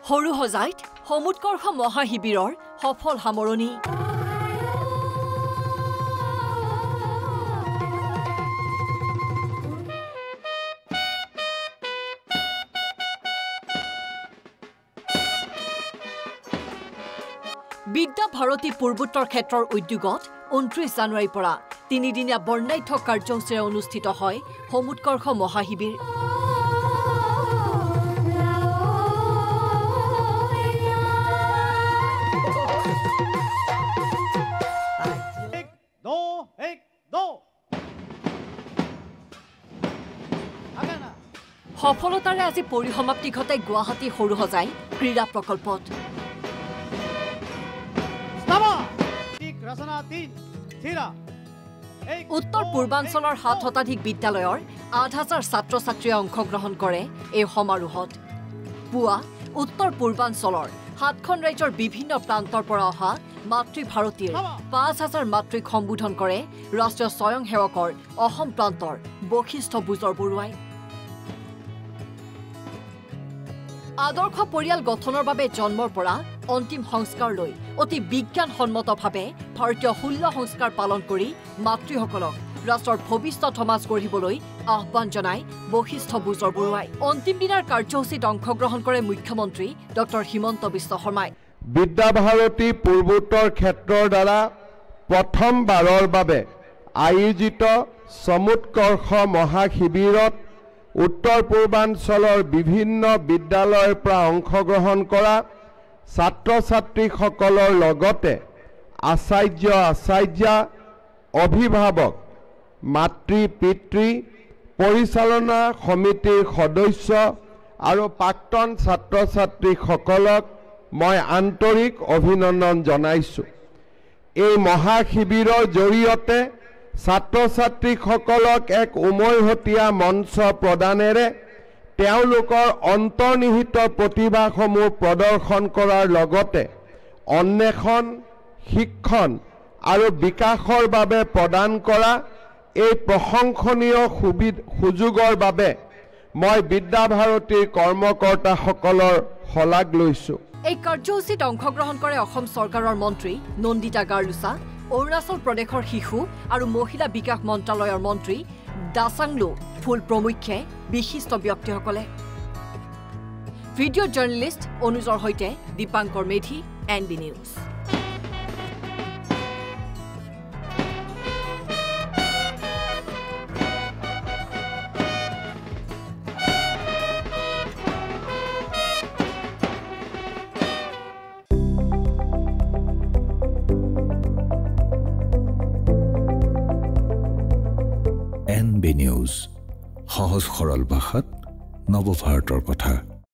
সৰুহজাইত সমুৎকৰ্ষ মহাশিবিৰৰ সফল সামৰণি। বিদ্যা ভাৰতী পূৰ্বোত্তৰ ক্ষেত্ৰৰ উদ্যোগত 29 জানুৱাৰীৰ পৰা 3দিনীয়া বৰ্ণাঢ্য কাৰ্যসূচীৰে অনুষ্ঠিত হয় সমুৎকৰ্ষ মহাশিবিৰ। সফলতাৰে আজি পৰিসমাপ্তি ঘটাই গুৱাহাটী সৰুহজাই ক্ৰীড়া প্ৰকল্পত। উত্তৰ পূৰ্বাঞ্চলৰ 7 শতাধিক বিদ্যালয়ৰ 8,000 ছাত্ৰ-ছাত্ৰীয়ে অংশগ্ৰহণ কৰে এই সমাৰোহত। পুৱা উত্তৰ পূৰ্বাঞ্চলৰ 7খন ৰাজ্যৰ বিভিন্ন প্ৰান্তৰ পৰা অহা মাতৃভাৰতীৰ 5,000 মাতৃক সম্বোধন কৰে ৰাষ্ট্ৰীয় স্বয়ংসেৱকৰ অসম প্ৰান্তৰ বশিষ্ঠ বুজৰ বৰুৱাই। আদৰ্শ পৰিয়াল গঠনৰ বাবে জন্মৰ পৰা অন্তিম সংস্কাৰলৈ অতি বিজ্ঞানসন্মতভাৱে ভাৰতীয় 16 সংস্কাৰ পালন কৰি মাতৃসকলক ৰাষ্ট্ৰৰ ভৱিষ্যত সমাজ গঢ়িবলৈ আহ্বান জনায় বশিষ্ঠ বুজৰ বৰুৱাই। অন্তিম দিনাৰ কাৰ্যসূচীত অংশগ্ৰহণ কৰে মুখ্যমন্ত্ৰী ডক্টৰ হিমন্ত বিশ্ব শৰ্মাই। বিদ্যা ভাৰতী পূৰ্বোত্তৰ ক্ষেত্ৰৰ দ্বাৰা প্ৰথমবাৰৰ বাবে আয়োজিত সমুৎকৰ্ষ মহাশিবিৰত উত্তৰ পূৰ্বাঞ্চলৰ বিভিন্ন বিদ্যালয়ৰ পৰা অংশগ্ৰহণ কৰা ছাত্ৰ-ছাত্ৰীসকলৰ লগতে আচাৰ্য অভিভাৱক মাতৃ-পিতৃ পৰিচালনা সমিতিৰ সদস্য আৰু প্ৰাক্তন ছাত্ৰ-ছাত্ৰীসকলক মই আন্তৰিক অভিনন্দন জনাইছোঁ। এই মহাশিবিৰৰ জৰিয়তে ছাত্ৰ-ছাত্ৰীসকলক এক উমৈহতীয়া মঞ্চ প্ৰদানেৰে তেওঁলোকৰ অন্তৰ্নিহিত প্ৰতিভাসমূহ প্ৰদৰ্শন কৰাৰ লগতে অন্বেষণ, শিক্ষণ আৰু বিকাশৰ বাবে প্ৰদান কৰা এই প্ৰশংসনীয় সুযোগৰ বাবে মই বিদ্যা ভাৰতীৰ কৰ্মকৰ্তাসকলৰ শলাগ লৈছোঁ। এই কাৰ্যসূচীত অংশগ্ৰহণ কৰে অসম চৰকাৰৰ মন্ত্ৰী নন্দিতা গাৰ্লুছা, অৰুণাচল প্ৰদেশৰ শিশু আৰু মহিলা বিকাশ মন্ত্ৰালয়ৰ মন্ত্ৰী দাচাংলো ফুল প্ৰমুখ্যে বিশিষ্ট ব্যক্তিসকলে। ভিডিঅ' জাৰ্নেলিষ্ট অনুজৰ সৈতে Dipankar Medhi, NB news. NB news, সহজ সৰল ভাষাত নৱভাৰতৰ কথা।